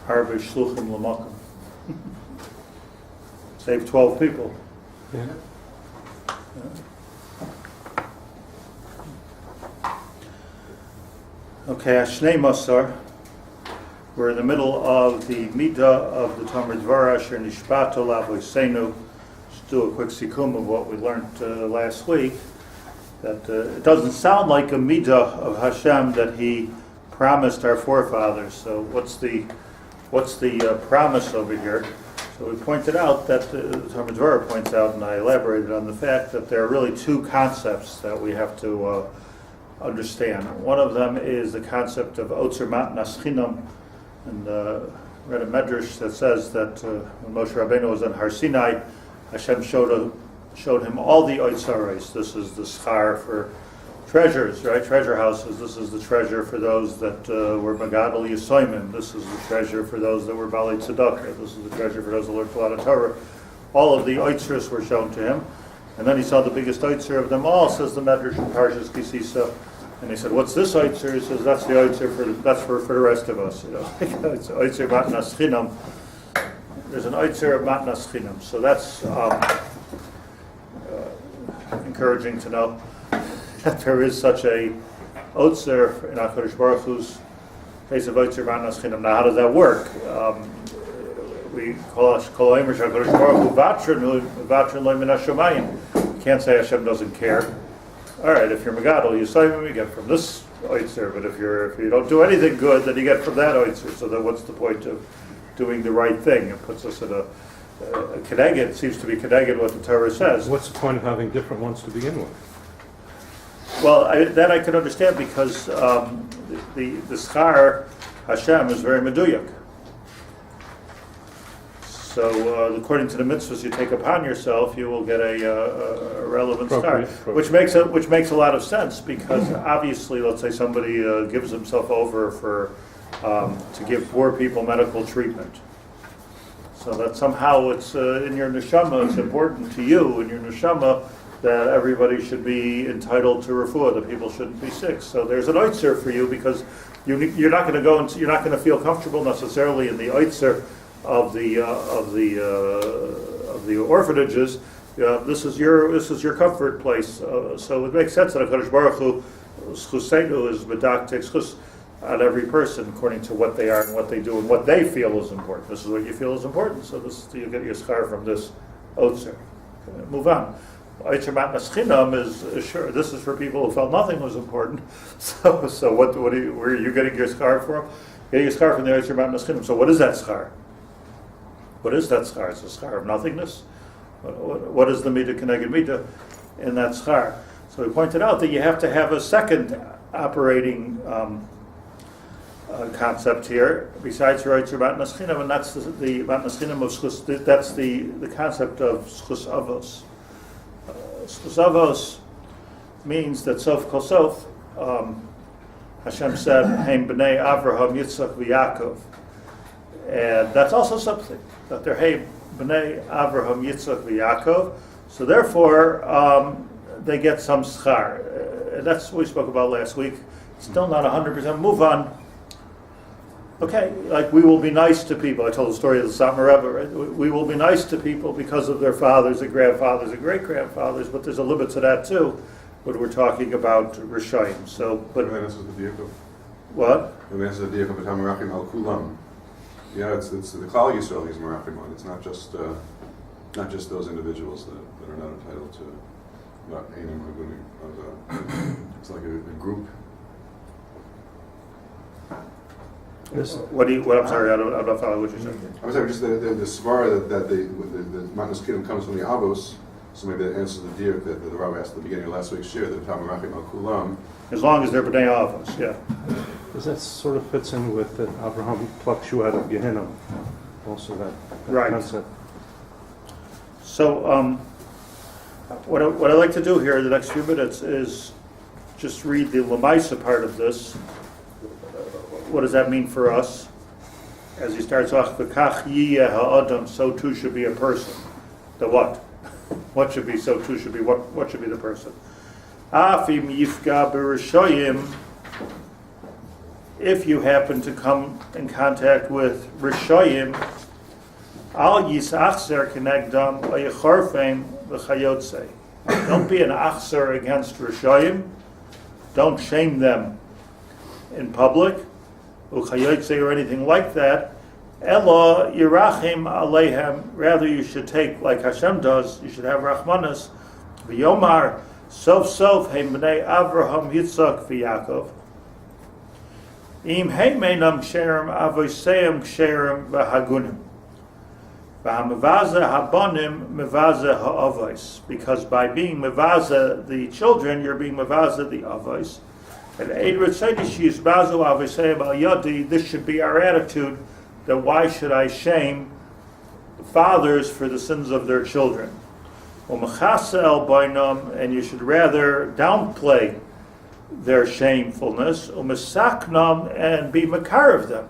Harvey Shluchim Lamakim. Saved 12 people. Yeah. Okay, Ashnei Masar. We're in the middle of the midah of the Devorah, Asher nishba'at laavotinu. Just do a quick sikum of what we learned last week. That it doesn't sound like a midah of Hashem that He promised our forefathers. So what's the promise over here? So we pointed out that the Devorah points out, and I elaborated on the fact that there are really two concepts that we have to understand. One of them is the concept of Otzer Matnas Chinam, and read a medrash that says that when Moshe Rabbeinu was on Har Sinai, Hashem showed him all the oitzaros. This is the schar for treasures, right? Treasure houses. This is the treasure for those that were Magadal Yisoimim. This is the treasure for those that were Bali Tzedakah. This is the treasure for those that learned a lot of Torah. All of the oitzaros were shown to him. And then he saw the biggest oitzer of them all, says the medrash in Parshas Kisisa. And he said, "What's this oitzer?" He says, "That's the oitzer for the rest of us." You know, it's oitzer matnas chinam. There's an oitzer of matnas chinam. So that's encouraging to know that there is such a oitzer in HaKadosh Baruch Hu's case of oitzer matnas chinam. Now, how does that work? We call HaKadosh Baruch Hu vatrin lo min hashamayim. You can't say Hashem doesn't care. All right, if you're Megadol, you say you get from this oitzer, but if you don't do anything good, then you get from that oitzer. So then what's the point of doing the right thing? It puts us in a keneged. It seems to be keneged what the Torah says. What's the point of having different ones to begin with? Well, that I can understand because the schar Hashem is very meduyak. So according to the mitzvahs you take upon yourself, you will get a relevant schar, which makes a lot of sense because obviously, let's say somebody gives himself over for to give poor people medical treatment. So that somehow it's in your neshama, it's important to you in your neshama that everybody should be entitled to refuah, that people shouldn't be sick. So there's an oitzer for you because you're not going to go and you're not going to feel comfortable necessarily in the oitzer of the orphanages. This is your comfort place. So it makes sense that HaKadosh Baruch Hu Schusenu is medaktik schus on every person according to what they are and what they do and what they feel is important. This is what you feel is important. So you get your schar from this otzer. Okay, move on. Oitzer matnas chinam is sure. This is for people who felt nothing was important. So where are you getting your schar from? Getting your schar from the oitzer matnas chinam. So what is that schar? What is that schar? It's a schar of nothingness. What is the midah keneged midah in that schar? So we pointed out that you have to have a second operating concept here besides your oitzer matnas chinam, and that's the matnas chinam of schus. That's the concept of schus avos. Schus avos means that sof kol sof. Hashem said, "Hein b'nei Avraham, Yitzchak, v'Yaakov," and that's also something. That they're hey b'nei Avraham Yitzchak v'Yaakov, so therefore they get some schar, and that's what we spoke about last week. Still not 100%. Move on. Okay, like we will be nice to people. I told the story of the Satmar Rebbe, right? We will be nice to people because of their fathers and grandfathers and great grandfathers, but there's a limit to that too. When we're talking about Rishayim, so but this is the vehicle. What? And this is the vehicle of Hamarachim al Kulam. Yeah, it's the Klal Yisrael he's Merachim on. It's not just those individuals that are not entitled to not Einim Hagunim. It's like a group. I'm sorry, I'm not following what you're saying. I'm saying just the svara that the Matnas Kiddim comes from the Avos. So maybe that answers the diuk that the Rabbi asked at the beginning of last week's shir, that Hamarachim al Kulam. As long as they're b'nei Avos, yeah. Because that sort of fits in with that Abraham plucks you out of Gehenna. Also that right. concept. So what I'd like to do here in the next few minutes is just read the Lamaisa part of this. What does that mean for us? As he starts off, V'kach yiyeh ha'adam, so too should be a person. The what? What should be, so too should be, what should be the person? Afim yifga b'rishoyim, if you happen to come in contact with Rishoyim, al yisachzer kenegdam v'yecharfeim v'chayotze. Don't be an achzer against Rishoyim. Don't shame them in public, v'chayotze or anything like that. Elo yirachim aleihem. Rather, you should take, like Hashem does, you should have rachmanas. V'yomar sof heim b'nei Avraham, Yitzchak, v'Yakov. Im heimenam ksherim avoseim ksherim v'hagunim. V'hamavaza habonim mevaza ha'avos. Because by being mevaza the children, you're being mevaza the avos. And Eid Ritzaydish yizbazu avoseim al yadi. This should be our attitude, that why should I shame fathers for the sins of their children? Umachasa el bainam, and you should rather downplay their shamefulness, umisaknam, and be makar of them.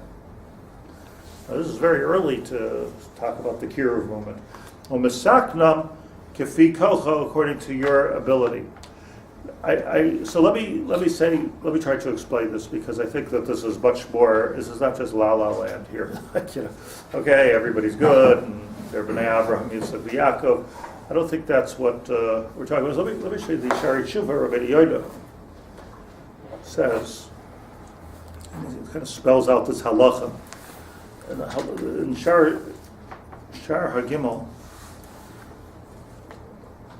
Now, this is very early to talk about the kiruv movement. Umisaknam kefi kocho, according to your ability. So let me try to explain this, because I think that this is much more. This is not just la la land here. Okay, everybody's good, and they're b'nei Avraham, Yitzchak, Yaakov. I don't think that's what we're talking about. Let me show you the Shari Tshuva. Rabbi Yoda says, it kind of spells out this halacha. In Shar HaGimel,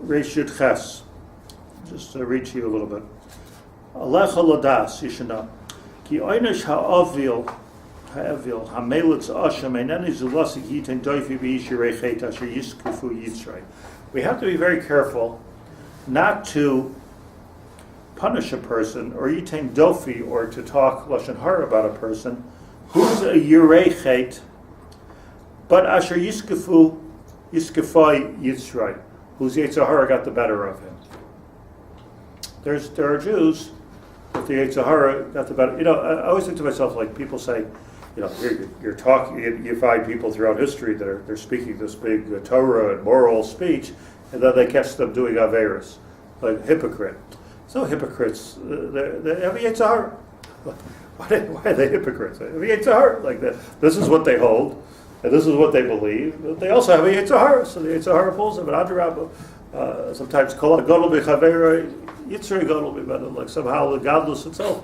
Reish Yud Ches, just to read to you a little bit. Alecha Ladas, you should know. Ki oynish ha'avil hamelitz Hashem eineni zulasik yitin doifi b'yishirei chet asher yiskufu yitzray. We have to be very careful not to punish a person, or yitain dofi, or to talk lashon hara about a person who's a yirei chet, but asher yiskefai yitzray, whose Yetzer Hara got the better of him. There are Jews that the Yetzer Hara got the better. I always think to myself, like people say, you're talking. You find people throughout history that they're speaking this big Torah and moral speech, and then they catch them doing averos, like hypocrite. So hypocrites, they have a Yetzer Hara. Why are they hypocrites? They have a Yetzer Hara like that. This is what they hold, and this is what they believe. But they also have a Yetzer Hara, so the Yetzer Hara pulls them. And Adrabah, sometimes kol gadol b'chavera yitzrei gadol b'bedan. Like somehow the godless itself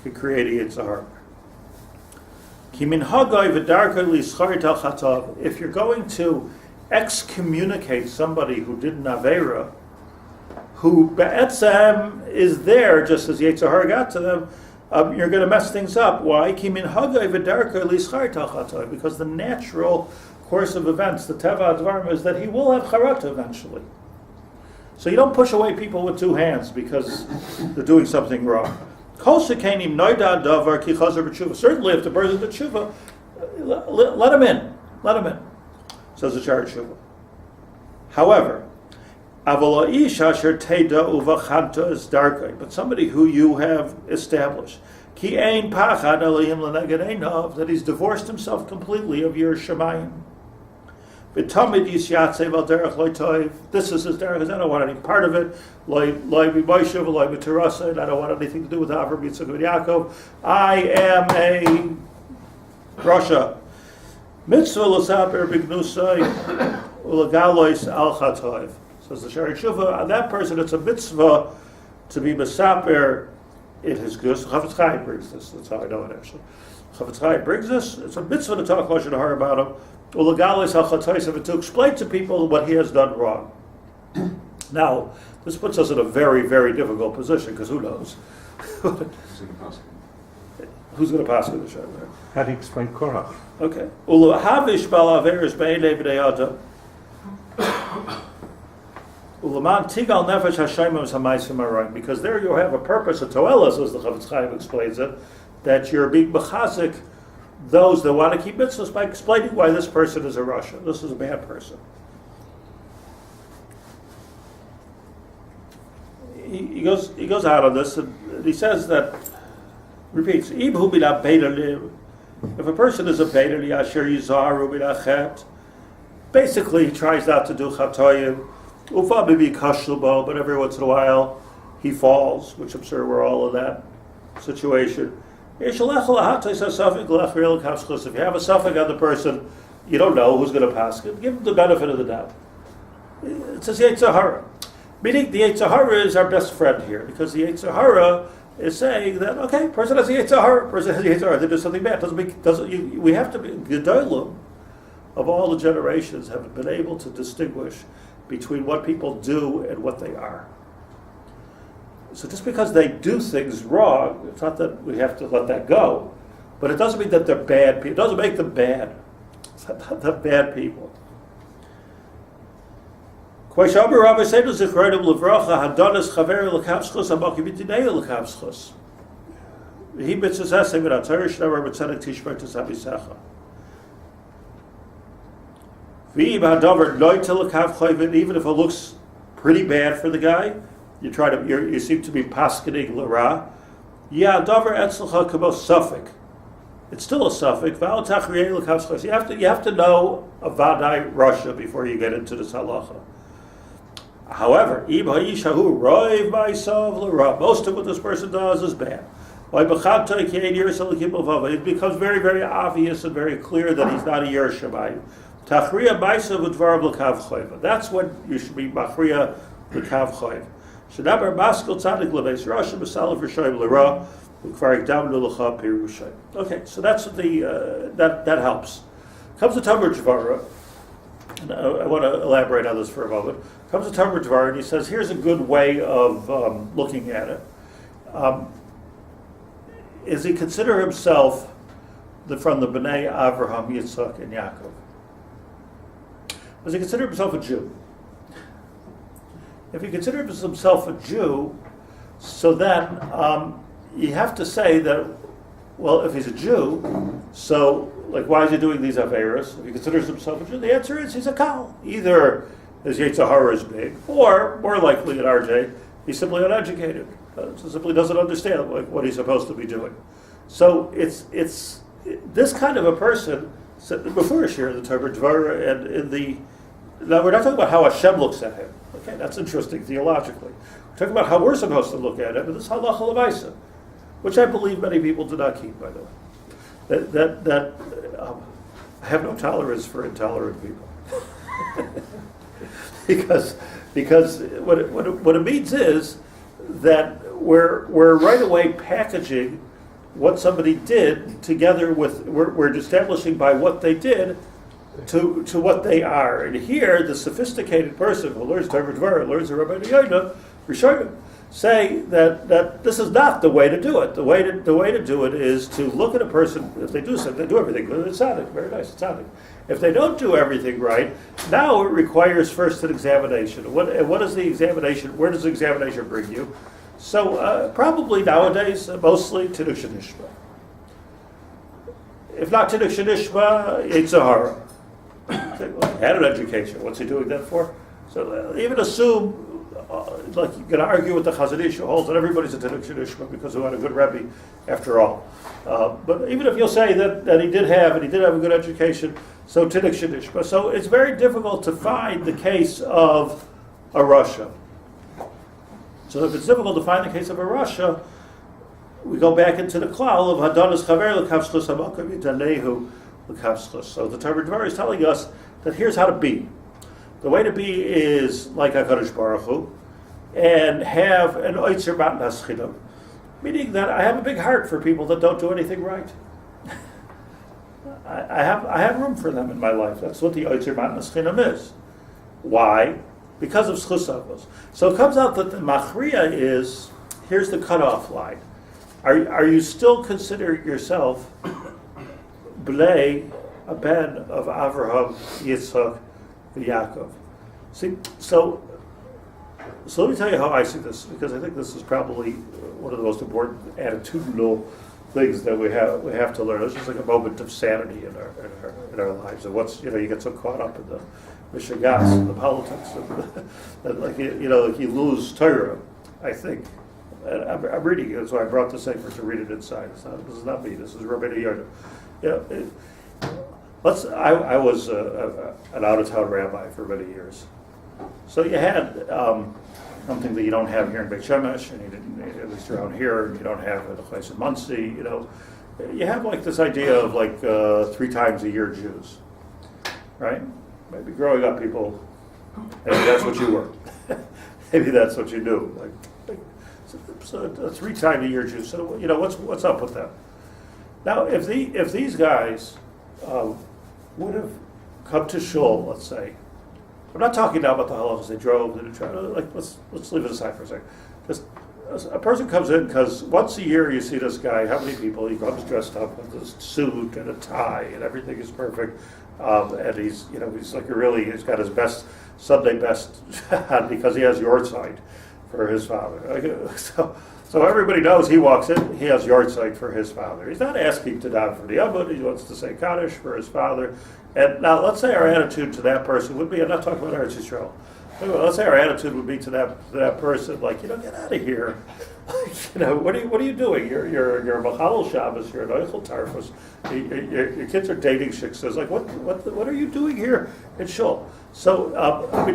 can create a Yetzer Hara. If you're going to excommunicate somebody who did an avera, who be'etzem is there just as Yetzer Hara got to them, you're going to mess things up. Why? Because the natural course of events, the teva advarim, is that he will have charata eventually. So you don't push away people with two hands because they're doing something wrong. Certainly, if the person did tshuva, let him in. Let him in, says the Shari Tshuva. However, but somebody who you have established, that he's divorced himself completely of your shemayim. This is his derech. I don't want any part of it. I don't want anything to do with Avram, Yitzchak, and Yaakov. I am a Russia. Mitzvah l'saper b'gnusay u'legalois al chatoiv. Says the Shari Tshuva, on that person it's a mitzvah to be mesaper in his gnus. Chafetz Chaim brings this. That's how I know it actually. Chafetz Chaim brings this. It's a mitzvah to talk lashon hara about him. U'legalois al chatoiv, to explain to people what he has done wrong. Now, this puts us in a very, very difficult position, because who knows? Who's going to pass the Shari? How do you explain Korach? Okay. Uluhavish balaveris b'einei b'nei adam. Ulaman tigal nefesh hashayim hamaysim arayim. Because there you have a purpose, a toelas, as the Chafetz Chaim explains it, that you're being mechazik those that want to keep mitzvahs by explaining why this person is a Rasha. This is a bad person. He goes out on this, and he says that, repeats, if a person is a beta asher yizaru b'lachet, basically he tries not to do chatoyim, ufa maybe kashlbo, but every once in a while he falls, which I'm sure we're all in that situation. If you have a suffix on the person, you don't know who's going to pass it, give him the benefit of the doubt. It says Yetzer Hara. Meaning the Yetzer Hara is our best friend here, because the Yetzer Hara is saying that, okay, person has a Yetzer Hara, person has a Yetzer Hara, they do something bad. We have to be, Gedolim of all the generations have been able to distinguish between what people do and what they are. So just because they do things wrong, it's not that we have to let that go, but it doesn't mean that they're bad people. It doesn't make them bad. It's not the bad people. Even if it looks pretty bad for the guy, you seem to be paskening l'ra. Yeah, davar etzlecha kamo suffik. It's still a suffix. You have to know a vadai Russia before you get into this halacha. However, most of what this person does is bad. It becomes very, very obvious and very clear that he's not a Yerushalayim. That's when you should be machriya l'kav chayv. Shedaber maskil tzadik lebeis Rasha b'salav r'shoyim l'ra u'kvarik damnu l'cha pirushay. Okay, so that's that helps. Comes the Talmud Devorah, and I want to elaborate on this for a moment. Comes the Talmud Devorah, and he says, here's a good way of looking at it. Is he consider himself from the Bnei Avraham, Yitzchak, and Yaakov? Does he consider himself a Jew? If he considers himself a Jew, so then you have to say that, well, if he's a Jew, so why is he doing these averos? If he considers himself a Jew, the answer is he's a Kal. Either his Yetzer Hara is big, or more likely in RJ, he's simply uneducated. Simply doesn't understand what he's supposed to be doing. So it's this kind of a person. Before here in the Talmud Devorah and in the now we're not talking about how Hashem looks at him. Okay, that's interesting theologically. We're talking about how we're supposed to look at him, and this halacha l'maisa, which I believe many people do not keep, by the way. That I have no tolerance for intolerant people, because what it means is that we're right away packaging what somebody did together with we're establishing by what they did to what they are. And here, the sophisticated person who learns Talmud Devorah, learns the Rabbi Haber, Rishonim, say that this is not the way to do it. The way to do it is to look at a person. If they do something, they do everything. It's tzaddik, very nice, it's tzaddik. If they don't do everything right, now it requires first an examination. What is the examination? Where does the examination bring you? So probably nowadays, mostly Tiddush Nishma. If not Tiddush Nishma, Yetzer Hara. Had an education. What's he doing that for? So even assume, you're going to argue with the Chazon Ish who holds that everybody's a Tiddush Nishma because he had a good Rebbe after all. But even if you'll say that he did have a good education, so Tiddush Nishma. So it's very difficult to find the case of a Russia. So if it's difficult to find the case of a Russia, we go back into the klal of Hadonas Chaver l'kav shchus hamakom yitanehu l'kav shchus. So the Talmud Devorah is telling us that here's how to be. The way to be is like HaKadosh Baruch Hu, and have an oitzer matnas chinam, meaning that I have a big heart for people that don't do anything right. I have room for them in my life. That's what the oitzer matnas chinam is. Why? Because of schus avos. So it comes out that the machriya is, here's the cutoff line. Are you still considering yourself b'lei, a ben of Avraham, Yitzchak, and Yaakov? See, so let me tell you how I see this, because I think this is probably one of the most important attitudinal things that we have to learn. It's just like a moment of sanity in our lives. And what's you get so caught up in the mishagas and the politics, and like you lose Torah. I think. And I'm reading it, so I brought the sefer to read it inside. This is not me. This is Rabbi Haber. I was an out-of-town rabbi for many years. So you had something that you don't have here in Beit Shemesh, and you didn't, at least around here, you don't have at a place in Muncie, you know. You have like this idea of like 3 times a year Jews, right? Maybe growing up people, maybe that's what you were. Maybe that's what you do. So a 3 times a year Jews. So you know what's up with them? Now, if these guys would have come to shul, let's say, I'm not talking now about the halachas they drove, like let's leave it aside for a second. Just a person comes in because once a year you see this guy. How many people? He comes dressed up with a suit and a tie, and everything is perfect. And he's like he's got his best Sunday best on because he has yahrzeit for his father. So everybody knows he walks in, he has yahrzeit for his father. He's not asking to daven for the Avot, he wants to say Kaddish for his father. And now let's say our attitude to that person would be, I'm not talking about Eretz Yisrael, let's say our attitude would be to that person, like, get out of here. What are you doing? You're a Machal Shabbos, you're an Eichel Tarfus. Your kids are dating shiksas. Like, what are you doing here in Shul? So,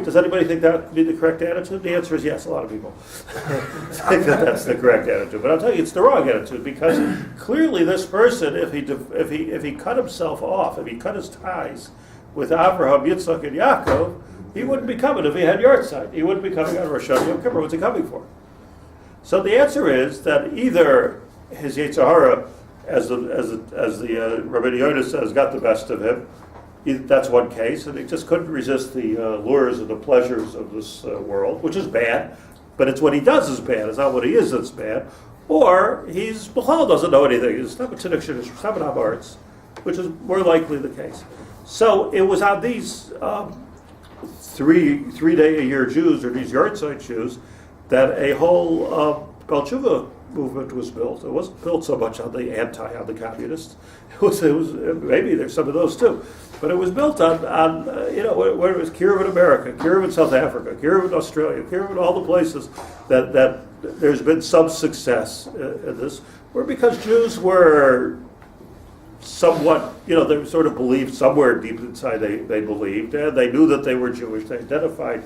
does anybody think that would be the correct attitude? The answer is yes. A lot of people think that's the correct attitude. But I'll tell you, it's the wrong attitude because clearly this person, if he cut himself off, if he cut his ties with Abraham, Yitzchak, and Yaakov, he wouldn't be coming if he had yahrzeit. He wouldn't be coming on Rosh Hashanah Yom Kippur. What's he coming for? So the answer is that either his Yetzer Hara, as the Rabbi Yoda says, got the best of him. That's one case, and he just couldn't resist the lures and the pleasures of this world, which is bad. But it's what he does is bad. It's not what he is that's bad. Or B'chal doesn't know anything. He's not a tzedek arts, which is more likely the case. So it was on these 3 day a year Jews, or these yahrzeit Jews, that a whole Bel Tshuva movement was built. It wasn't built so much on the communists. It was maybe there's some of those too, but it was built on where it was Kiruv in America, Kiruv in South Africa, Kiruv in Australia, Kiruv in all the places that there's been some success in this, where because Jews were somewhat, they sort of believed somewhere deep inside they believed, and they knew that they were Jewish. They identified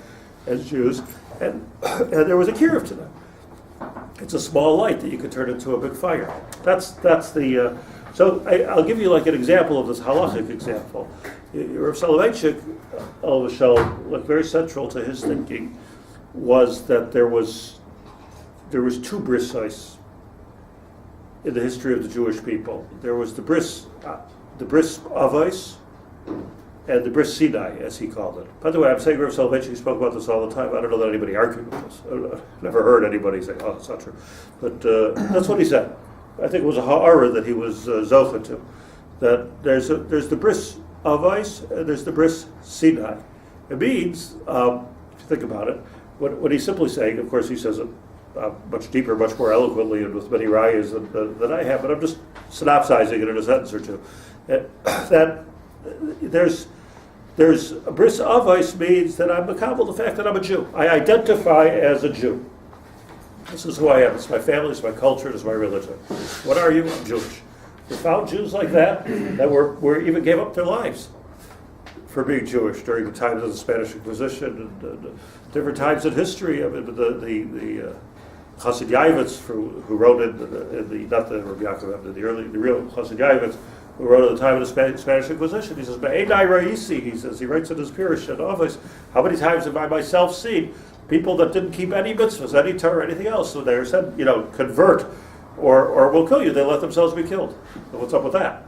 as Jews, and there was a kiruv to them. It's a small light that you could turn into a big fire. That's the. So I'll give you like an example of this halachic example. Rav Soloveitchik, like very central to his thinking, was that there was 2 brisais in the history of the Jewish people. There was the bris avos, and the bris Sinai, as he called it. By the way, I'm saying Rav Soloveitchik spoke about this all the time. I don't know that anybody argued with this. I've never heard anybody say, "Oh, it's not true," but that's what he said. I think it was a ha'ara that he was zocha to. That there's the bris avos, and there's the bris Sinai. It means, if you think about it, what he's simply saying. Of course, he says it much deeper, much more eloquently, and with many rayas than I have. But I'm just synopsizing it in a sentence or two. That there's a bris avos means that I'm makabel the fact that I'm a Jew. I identify as a Jew. This is who I am. It's my family, it's my culture, it's my religion. What are you? I'm Jewish. We found Jews like that were even gave up their lives for being Jewish during the times of the Spanish Inquisition and different times in history. I mean, the Chassid Yavitz who wrote not the Rabbi Haber, the real Chassid Yavitz, who wrote at the time of the Spanish Inquisition. He says, "Be'enai ra'isi," he writes in his Pirush and Avos, how many times have I myself seen people that didn't keep any mitzvahs, any Torah, anything else, so they said, convert or we'll kill you. They let themselves be killed. So what's up with that?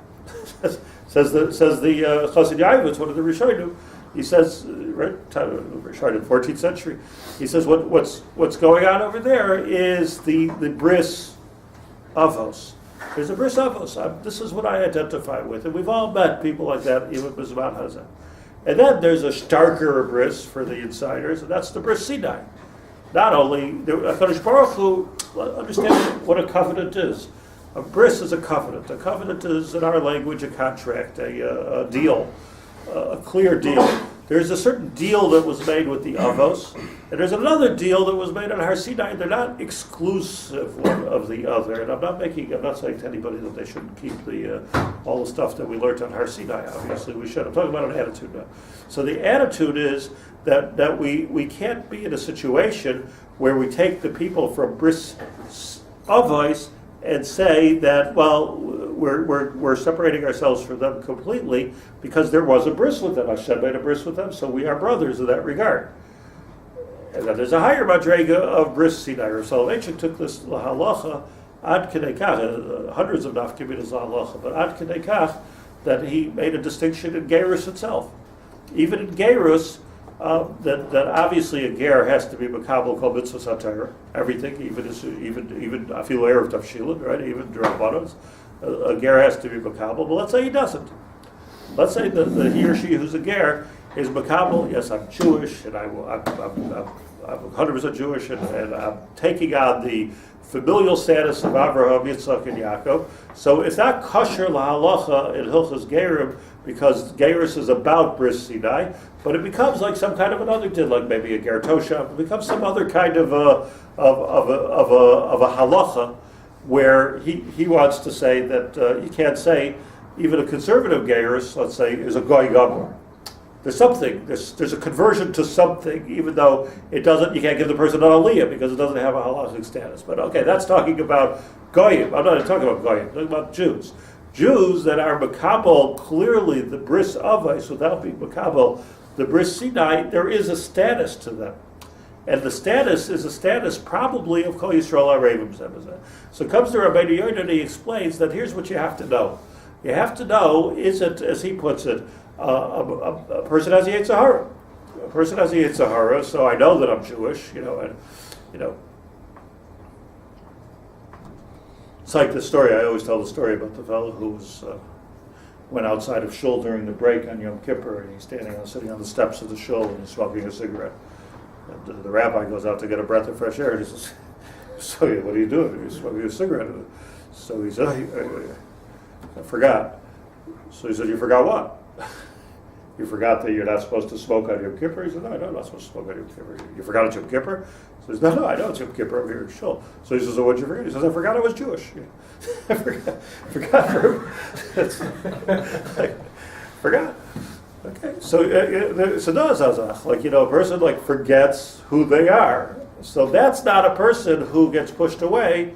says the Chassid Yavitz, one of the Rishonim, he says, Rishonim, 14th century, he says what's going on over there is the bris avos. There's a bris avos. This is what I identify with, and we've all met people like that, even Bizman Hazan. And then there's a starker bris for the insiders, and that's the bris Sinai. Not only, HaKadosh Baruch Hu, understand what a covenant is. A bris is a covenant. A covenant is, in our language, a contract, a deal, a clear deal. There's a certain deal that was made with the Avos, and there's another deal that was made on Har Sinai. They're not exclusive one of the other. And I'm not saying to anybody that they shouldn't keep all the stuff that we learned on Har Sinai. Obviously, we should. I'm talking about an attitude now. So the attitude is that we can't be in a situation where we take the people from Bris Avos and say that, well, we're separating ourselves from them completely because there was a bris with them. Hashem made a bris with them, so we are brothers in that regard. And then there's a higher madrega of bris Sinai. Rav Soloveitchik took this halacha ad kedei kach, hundreds of nafkaminas halacha, but ad kedei kach that he made a distinction in gerus itself. Even in gerus, that obviously a ger has to be makabel kol mitzvos hatayra, everything, even afil erev tavshilin, right? Even drabanos, a ger has to be makabel. But let's say he doesn't. Let's say that he or she who's a ger is makabel. Yes, I'm Jewish, and I'm 100% Jewish, and I'm taking on the familial status of Avraham, Yitzchak, and Yaakov. So it's not kosher lahalacha in Hilchos Gerim because Gerus is about Bris Sinai, but it becomes like some kind of another din, like maybe a Ger Toshav. It becomes some other kind of a halacha where he wants to say that you can't say even a conservative Gerus, let's say, is a Goy Gomor. There's something. There's a conversion to something, even though it doesn't. You can't give the person an aliyah because it doesn't have a halachic status. But okay, that's talking about goyim. I'm not talking about goyim. I'm talking about Jews. Jews that are makabel clearly the bris avos without being makabel the bris Sinai. There is a status to them, and the status is a status probably of Kol Yisrael Arevim Zebazeh. So it comes to Rabbi Yoda and he explains that here's what you have to know. You have to know, is it, as he puts it, a person has a Yetzer Hara. A person has a Yetzer Hara, so I know that I'm Jewish, and. It's like the story, I always tell the story about the fellow who went outside of shul during the break on Yom Kippur, and he's sitting on the steps of the shul, and he's smoking a cigarette. And the rabbi goes out to get a breath of fresh air, and he says, so what are you doing? He's smoking a cigarette. So he said, I forgot. So he said, you forgot what? You forgot that you're not supposed to smoke on Yom Kippur? He said, no, I'm not supposed to smoke on Yom Kippur. You forgot it's Yom Kippur? He says, no, I know it's Yom Kippur over here in Shul. So he says, so what'd you forget? He says, I forgot I was Jewish. I forgot. Forgot. Okay, so it's a nazazach. Like, a person forgets who they are. So that's not a person who gets pushed away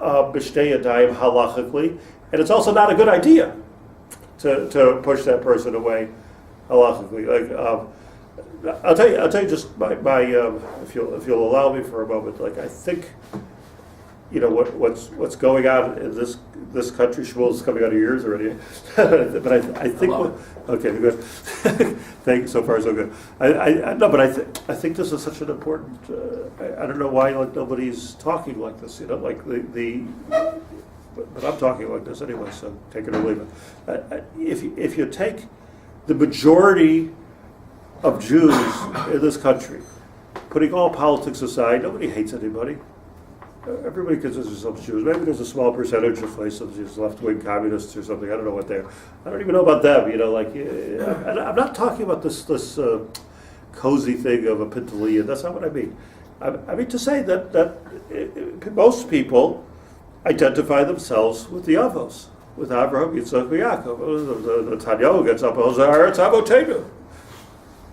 b'shtei yadayim halachically, and it's also not a good idea to push that person away halachically. I'll tell you just my if you'll allow me for a moment. I think what's going on in this country. Shmuel is coming out of your ears already, but I think okay, good. Thank you. So far, so good. But I think this is such an important. I don't know why nobody's talking like this. But I'm talking like this anyway. So take it or leave it. If you take the majority of Jews in this country, putting all politics aside, nobody hates anybody. Everybody considers themselves Jews. Maybe there's a small percentage of places, left-wing communists or something. I don't know what they're. I don't even know about them. I'm not talking about this cozy thing of a Pintali. That's not what I mean. I mean to say that most people identify themselves with the Avos, with Avraham, Yitzchak, and Yaakov. The Tanyahu gets up and says, "It's Avotenu."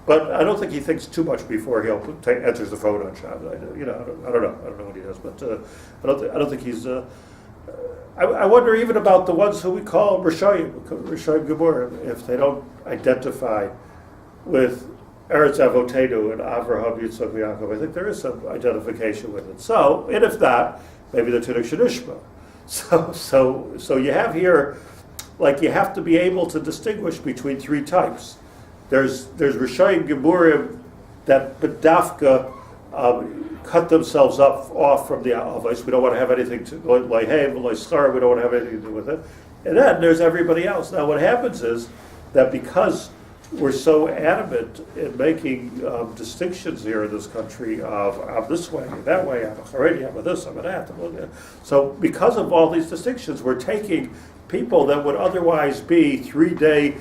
But I don't think he thinks too much before he enters the phone on Shabbat. I don't know what he does, but I don't think he's. I wonder even about the ones who we call Rishayim Gemur, if they don't identify with Eretz Avotenu and Avraham, Yitzchak, Yaakov. I think there is some identification with it. So, and if not, maybe the Tinuk Shenishma. So you have here, you have to be able to distinguish between three types. There's Rishayim Geburim that Bedafka cut themselves off from the Avos. We don't want to have anything to Leihem, Leischar, we don't want to have anything to do with it. And then there's everybody else. Now what happens is that because we're so adamant in making distinctions here in this country of I'm this way, that way, I'm a Haredi, I'm a this, I'm a that. So because of all these distinctions, we're taking people that would otherwise be 3-day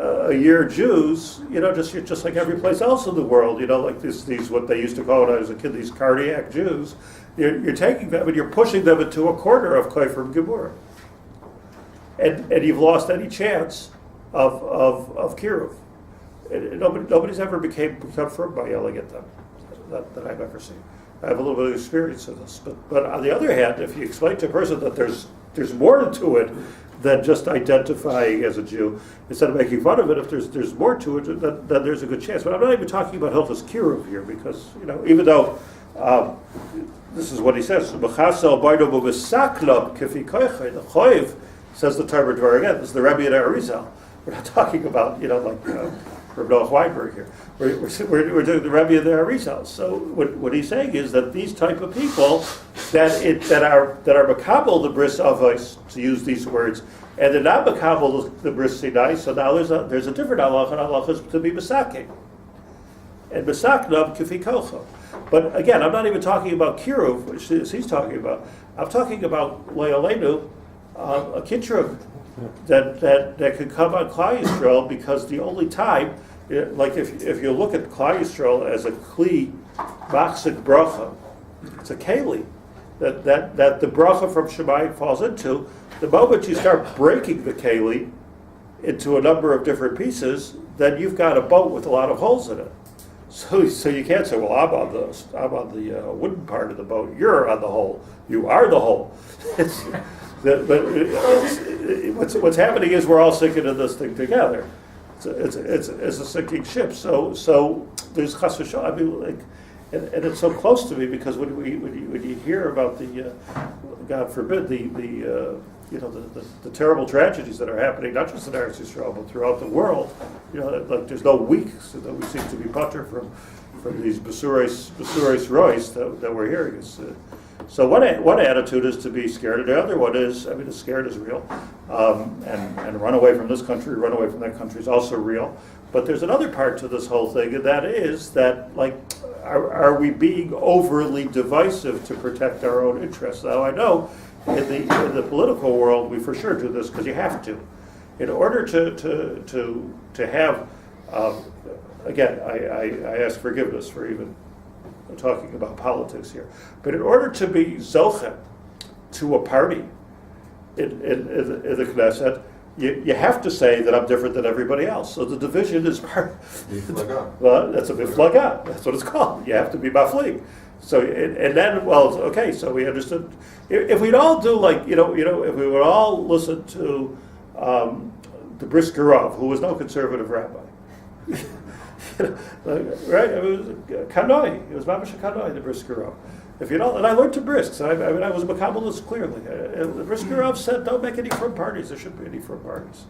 a year Jews, just like every place else in the world, like these what they used to call when I was a kid, these cardiac Jews. You're taking them and you're pushing them into a corner of Kofer Gibor. And you've lost any chance of Kiruv. Nobody's ever become firm by yelling at them that I've ever seen. I have a little bit of experience in this. But on the other hand, if you explain to a person that there's more to it than just identifying as a Jew, instead of making fun of it, if there's more to it, then there's a good chance. But I'm not even talking about Hilchos Kiruv here, because even though this is what he says, the Choiv says the Torah Devorah again. This is the Rebbe and Arizal. We're not talking about Reb Noach Weinberg here. We're doing the Rebbe and the Arizal. So what he's saying is that these type of people that are makabel the bris avos, to use these words, and they're not makabel the bris sinai. So now there's a different halacha, and halacha is to be mesaking, and mesaknav kifi kocho. But again, I'm not even talking about kiruv, which he's talking about. I'm talking about le'olenu, a kitrug that could come on Klal Yisrael, because the only time, like if you look at Klal Yisrael as a kli machzik bracha, it's a keli that the bracha from Shemayim falls into. The moment you start breaking the keli into a number of different pieces, then you've got a boat with a lot of holes in it. So you can't say, well, I'm on the wooden part of the boat. You're on the hole. You are the hole. What's happening is we're all sinking in this thing together. It's a sinking ship. So there's chas v'shalom. I mean, and it's so close to me, because when you hear about the God forbid the terrible tragedies that are happening, not just in Eretz Yisrael but throughout the world, like there's no weeks that we seem to be putter from these besurais rois that we're hearing. So one attitude is to be scared, and the other one is, scared is real, and run away from this country, run away from that country is also real. But there's another part to this whole thing, and that is that, like, are we being overly divisive to protect our own interests? Now, I know in the political world we for sure do this because you have to. In order to have, again, I ask forgiveness for even talking about politics here, but in order to be zoche to a party in the Knesset, you have to say that I'm different than everybody else. So the division is part. Well, that's a miflaga. That's what it's called. You have to be maflig. So and then, well, okay. So we understood. If we'd all do if we would all listen to the Briskerov, who was no conservative rabbi. Right? It was Kanoi. It was Mamash Kanoi, the Briskerov. And I learned to brisk. So I was makabel this clearly. The Briskerov said, "Don't make any frum parties. There shouldn't be any frum parties.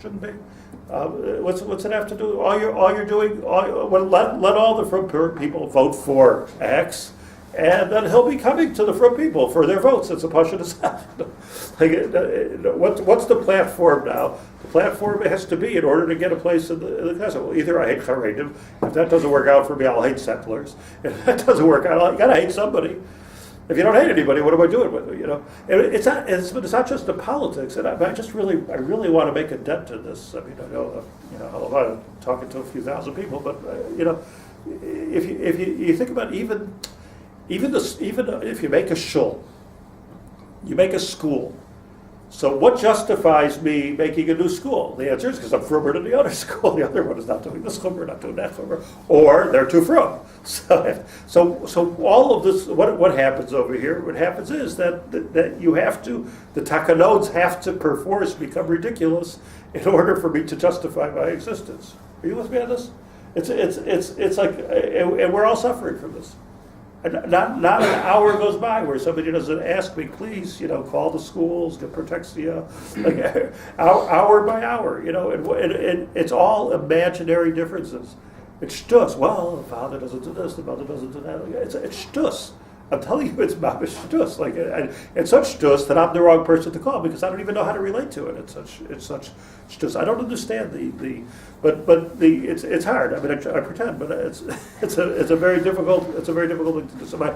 Shouldn't be. What's it have to do? All you're doing. Let all the frum people vote for X, and then he'll be coming to the frum people for their votes. It's a pasha to what's the platform now? The platform has to be, in order to get a place in the Knesset. Well, either I hate Haredim. If that doesn't work out for me, I'll hate settlers. If that doesn't work out, you gotta hate somebody. If you don't hate anybody, what am I doing with it? It's not just the politics. And I really want to make a dent in this. I know I'm talking to a few thousand people, but if you think about even if you make a shul, you make a school. So what justifies me making a new school? The answer is because I'm frummer than the other school. The other one is not doing this chumrah, not doing that chumrah, or they're too frum. So all of this, what happens over here? What happens is that you have to, the takanods have to perforce become ridiculous in order for me to justify my existence. Are you with me on this? It's like, and we're all suffering from this. Not an hour goes by where somebody doesn't ask me, please, call the schools to protect the, hour by hour, and it's all imaginary differences. It's shtus. Well, the father doesn't do this, the mother doesn't do that. It's shtus. I'm telling you, it's mamish shtus. It's such shtus that I'm the wrong person to call, because I don't even know how to relate to it. It's such shtus. I don't understand it's hard. I pretend, but it's a very difficult thing to do. So my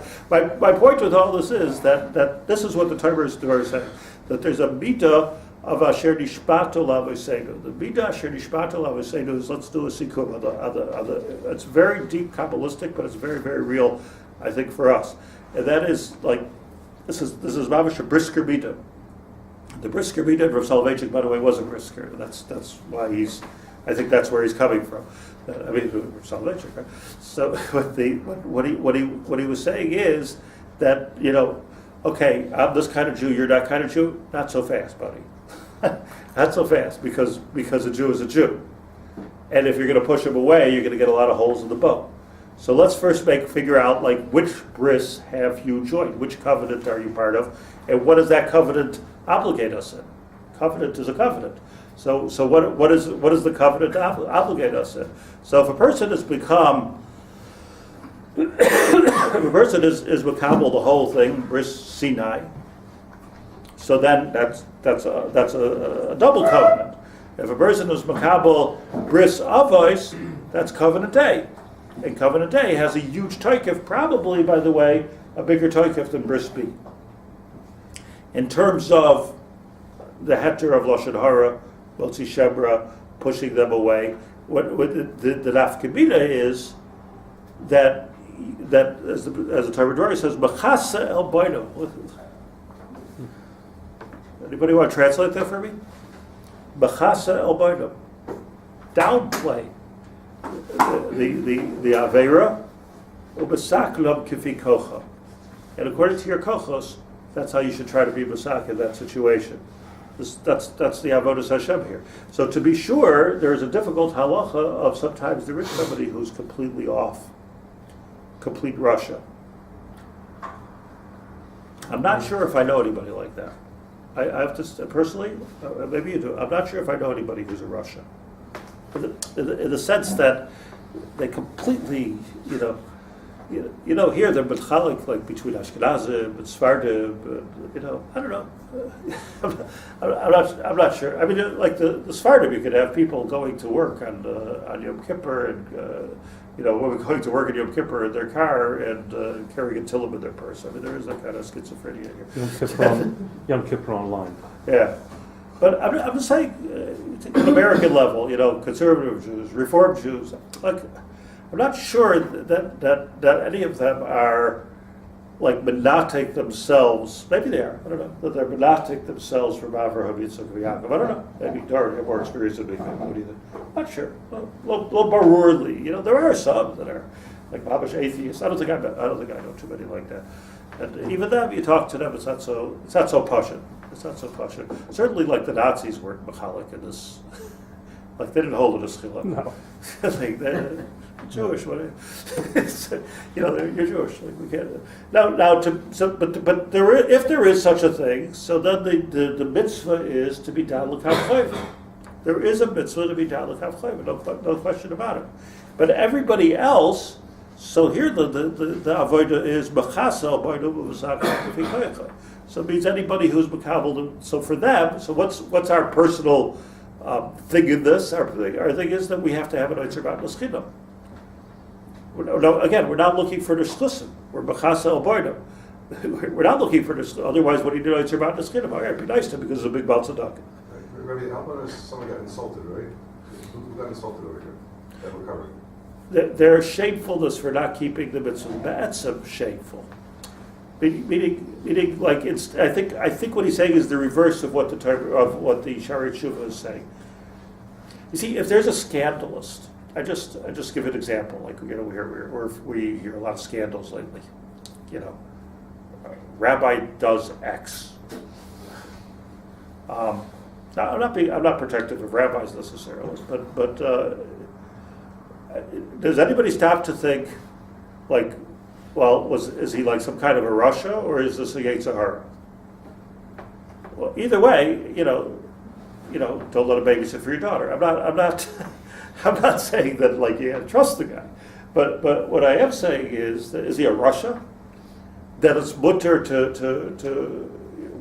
point with all this is that this is what the Torah is saying, that there's a midah of asher nishbata l'avoseinu. The midah asher nishbata l'avoseinu is let's do a sikum. It's very deep Kabbalistic, but it's very, very real, I think, for us. And that is like, this is mamash a brisker midah. The brisker midah, Rav Soloveitchik, by the way, was a brisker. That's why I think that's where he's coming from. I mean, Rav Soloveitchik, right? So what he was saying is that, okay, I'm this kind of Jew, you're that kind of Jew. Not so fast, buddy. Not so fast, because a Jew is a Jew. And if you're going to push him away, you're going to get a lot of holes in the boat. So let's first figure out like which bris have you joined, which covenant are you part of, and what does that covenant obligate us in? Covenant is a covenant. So what does the covenant obligate us in? So if a person has become, if a person is makabel the whole thing, bris Sinai, so then that's a double covenant. If a person is makabel bris avos, that's covenant A. And covenant A has a huge toikef, probably, by the way, a bigger toikef than bris B. In terms of the heter of Lashon Hara, Motzi Shebra, pushing them away, what the nafkamina is that as the Devorah says, Machasa el Baino. Anybody want to translate that for me? Machasa el Baino. Downplay the Avera, ubesak lom kifi kocha. And according to your kochos, that's how you should try to be besak in that situation. That's the avodas Hashem here. So to be sure, there's a difficult halacha of sometimes there is somebody who's completely off, complete Russia. I'm not sure if I know anybody like that. I have to personally, maybe you do. I'm not sure if I know anybody who's a Russia. In the sense that they completely, here they're betchalik like between Ashkenazim and Sfardim, I don't know. I'm not sure. I mean, like the Sfardim, you could have people going to work on Yom Kippur and women going to work on Yom Kippur in their car and carrying a tillum in their purse. I mean, there is that kind of schizophrenia here. Yom Kippur online. Yeah. But I'm just saying, on an American level, conservative Jews, Reform Jews, like, I'm not sure that any of them are, like, menatic themselves. Maybe they are. I don't know. That they're menatic themselves from Avraham, Yitzchak, and Yaakov. I don't know. Maybe Doran have more experience than me. What do you think? I'm not sure. A little more worldly. There are some that are, like, Babish atheists. I don't think I know too many like that. And even them, you talk to them, it's not so pashut. It's not so pashut. Certainly, like the Nazis weren't machalik in this. Like they didn't hold it as chiluk. No. Like they're Jewish. You're Jewish. Like we can't. But if there is such a thing, so then the mitzvah is to be down l'kav chayv. There is a mitzvah to be down l'kav chayv. No question about it. But everybody else. So here the avodah is machasa avodah b'v'sak k'fi koyach. So it means anybody who's makabel. So for them, so what's our personal thing in this? Our thing is that we have to have an oitzer l'schinam. Again, we're not looking for the shlusim. We're machasa avodah. We're not looking for this. Otherwise, what do you do oitzer l'schinam? All right, be nice to him because it's a big balzadak. Rabbi, how about if someone got insulted, right? Who got insulted over here? That we're covering. Their shamefulness for not keeping the mitzvah, that's shameful. Meaning, like I think what he's saying is the reverse of what the Shari Tshuva is saying. You see, if there's a scandalist, I just give an example. Like we hear a lot of scandals lately. Rabbi does X. I'm not protective of rabbis necessarily, but does anybody stop to think, like, well, is he like some kind of a Russia, or is this a Yetzirah? Well, either way, don't let a babysit for your daughter. I'm not saying that like you have to trust the guy, but what I am saying is he a Russia? That it's mutter to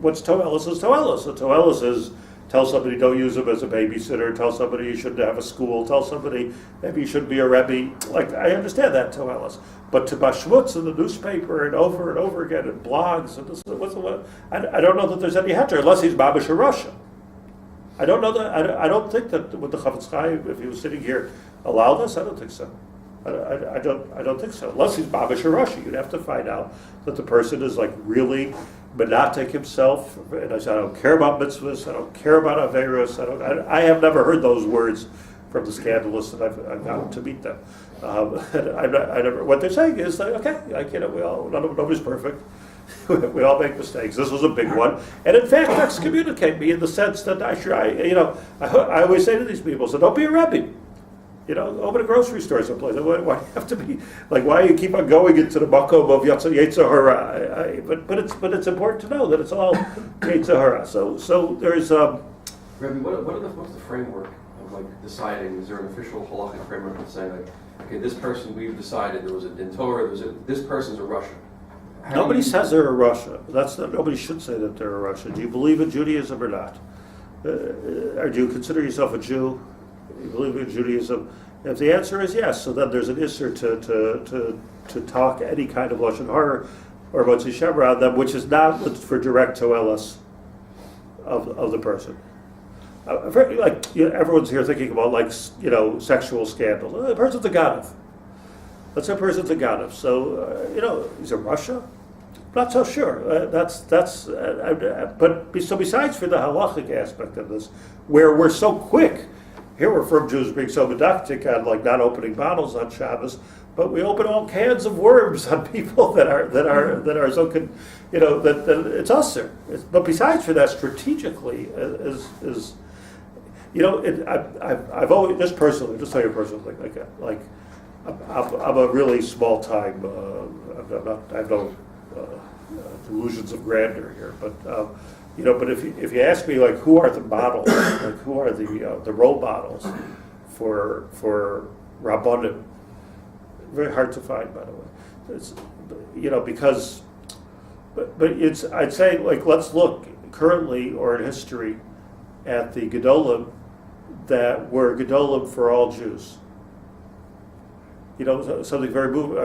what's Toelis is Toelis. So Toelis is tell somebody don't use him as a babysitter, tell somebody you shouldn't have a school, tell somebody maybe you shouldn't be a Rebbe. Like, I understand that, Toelis. But to bashmutz in the newspaper and over again in blogs, and I don't know that there's any heter, unless he's Babish or Russia. I don't know that. I don't think that with the Chavetz Chaim, if he was sitting here, allowed us. I don't think so. I don't think so. Unless he's Babish or Rashi, you'd have to find out that the person is like really menatek himself. And I said, I don't care about mitzvahs. I don't care about averos. I have never heard those words from the scandalous that I've gotten to meet them. I never. What they're saying is that okay, nobody's perfect. We all make mistakes. This was a big one, and in fact, excommunicate me in the sense that I always say to these people, so don't be a Rebbe. Open a grocery store someplace. Why do you have to be like? Why do you keep on going into the makom of Yetzer Hara? But it's important to know that it's all Yetzer Hara. So there's Rabbi, what's the framework of like deciding? Is there an official halachic framework that's saying like, okay, this person we've decided there was a din Torah, this person's a Russian. Nobody says they're a Russia. Nobody should say that they're a Russia. Do you believe in Judaism or not? Or do you consider yourself a Jew? Do you believe in Judaism? If the answer is yes, so then there's an issur to talk any kind of lashon hara or motzi shemra on them, which is not for direct toelas of the person. Everyone's here thinking about sexual scandals. The person's a ganav. Let's say a person's a ganav. So he's a Russia. Not so sure. So besides for the halachic aspect of this, where we're so quick, here we're from Jews being so medactic on like not opening bottles on Shabbos, but we open all cans of worms on people that are so that it's usher. But besides for that, strategically I've always just personally, just tell you personally, like I'm a really small time. I have no delusions of grandeur here, but but if you ask me like who are the models, like who are the role models for Rabbanim, very hard to find, by the way. It's because, but it's I'd say like let's look currently or in history at the Gedolim that were Gedolim for all Jews. Something very moving.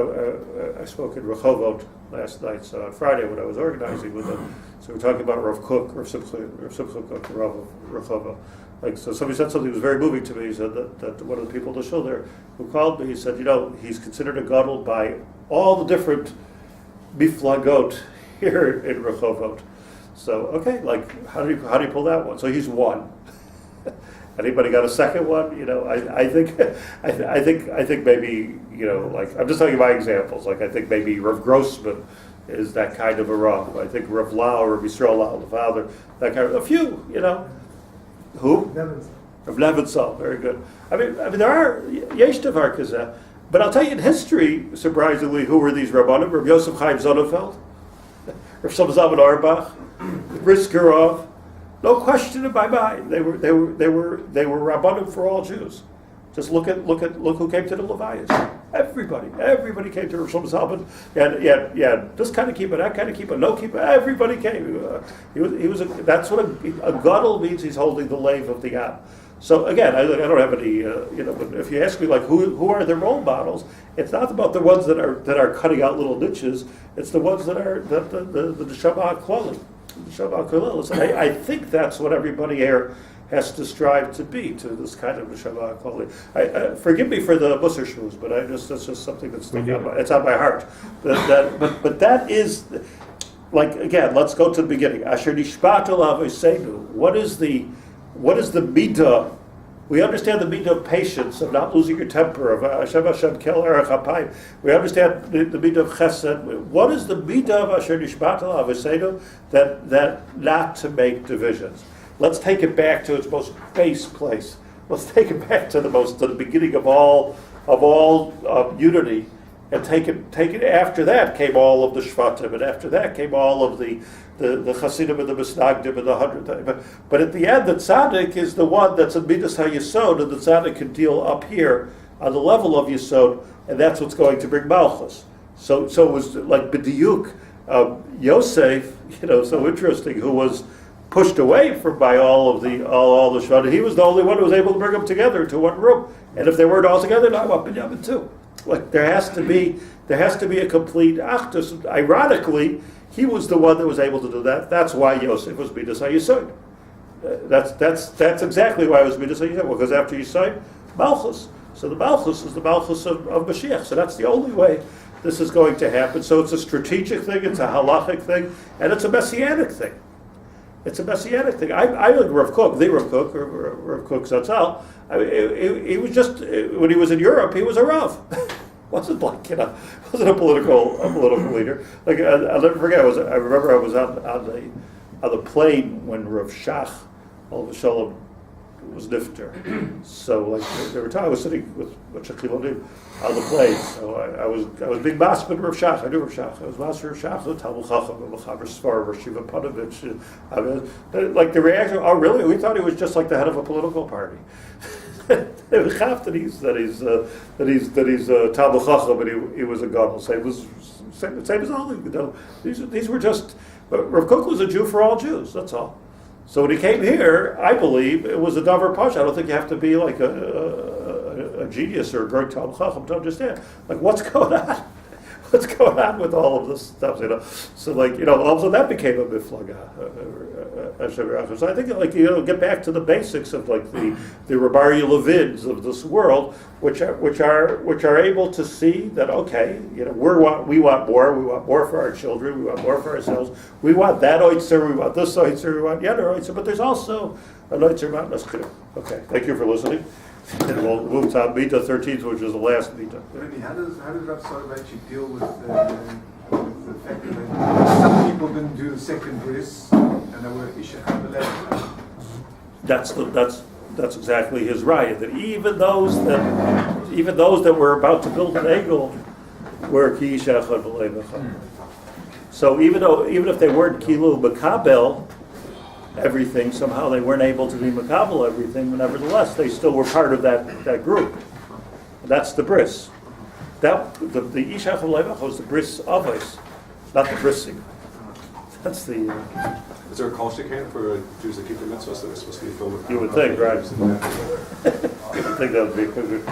I spoke in Rehovot last night, so on Friday when I was organizing with them. So we're talking about Rav Kook, Rav Simcha Kook, Rav Rehovot. So somebody said something that was very moving to me. He said that one of the people at the show there who called me, he said, he's considered a gadol by all the different miflagot here in Rehovot. So okay, how do you pull that one? So he's one. Anybody got a second one? I think maybe I'm just telling you my examples. I think maybe Rav Grossman is that kind of a Rav. I think Rav Lau or Rav Yisrael Lau, the father, that kind of a few. Who? Levinson. Rav Levinson, very good. I mean there are yesh davar kazeh, but I'll tell you in history, surprisingly, who were these Rabbanim? Rav Yosef Chaim Sonnenfeld, Rav Shlomo Zalman Auerbach, Briskerov. No question in my mind. They were Rabbanim for all Jews. Just look who came to the Levias. Everybody came to Rav Shlomo Zalman. Yeah. This kind of kippah, that kind of kippah, no kippah. Everybody came. That's what a gadol means. He's holding the lave of the Yam. So again, I don't have any. But if you ask me who are the role models, it's not about the ones that are cutting out little niches. It's the ones that are the Neshama HaKlali. I think that's what everybody here has to strive to be, to this kind of Neshama HaKlali. Forgive me for the Musar shmuz, but that's just something that's it's on my heart. But that is, again, let's go to the beginning. Asher nishba'at Avot. What is the midah? We understand the midah of patience, of not losing your temper, of Hashem kel erech hapayim. We understand the midah of chesed. What is the midah of Asher nishba'at Avot that not to make divisions? Let's take it back to its most base place. Let's take it back to the beginning of all unity, and take it. After that came all of the shvatim, and after that came all of the Hasidim and the Misnagdim and the 100. But at the end, the tzaddik is the one that's in midas hayesod, and the tzaddik can deal up here on the level of yesod, and that's what's going to bring malchus. So it was like b'diyuk, Yosef, so interesting, who was pushed away by all the shvatim. He was the only one who was able to bring them together to one room, and if they weren't all together, now up in Yemen too. There has to be a complete achdus. Ironically, he was the one that was able to do that. That's why Yosef was midas hayesod. That's exactly why it was midah saying, well, because after you say Malchus, so the Malchus is the Malchus of Mashiach. So that's the only way this is going to happen. So it's a strategic thing, it's a halachic thing, and it's a messianic thing. It's a messianic thing. I like Rav Kook, the Rav Kook, or Rav Kook Zatzal. I mean, he was just, when he was in Europe, he was a Rav. Wasn't like, wasn't a political leader. Like, I'll never forget, I remember I was on the plane when Rav Shach, all of Shalom, was nifter. So like they were talking, I was sitting with Shachilonim on the plane. So I was being masked with Rav Shach. I knew Rav Shach. I was masked with Rav Shach, the Talmud Chacham, the Chaber Sfar, Rav Shiva Panovich. I mean, like the reaction. Oh, really? We thought he was just like the head of a political party. It was half that he's Talmud Chacham, and he was a gadol. Same as all the. These were just. But Rav Kook was a Jew for all Jews. That's all. So when he came here, I believe it was a davar pasha. I don't think you have to be like a genius or a great Talmud Chacham to understand. Like, what's going on? What's going on with all of this stuff? So like all of a sudden that became a miflaga. So I think get back to the basics of like the Rabari Levins of this world, which are able to see that we want more for our children, we want more for ourselves, we want that oitzer, we want this oitzer, we want the other oitzer, but there's also an oitzer matnas chiddush. Okay, thank you for listening. And we'll move to midah 13th, which is the last midah. Rabbi, how does Rav Soloveitchik deal with the fact that some people didn't do the second bris and they were Ishachar B'lev? That's exactly his raya. That even those that were about to build an egel were ki Ishachar B'lev. So even if they weren't kilu makabel everything, somehow they weren't able to be makabel everything, but nevertheless they still were part of that group. That's the bris. That the Ishach Levach was the bris of us, not the brissing. That's the. Is there a kol sheken for Jews that keep the mitzvahs that are supposed to be filled with? You would think, right? I think that would be good.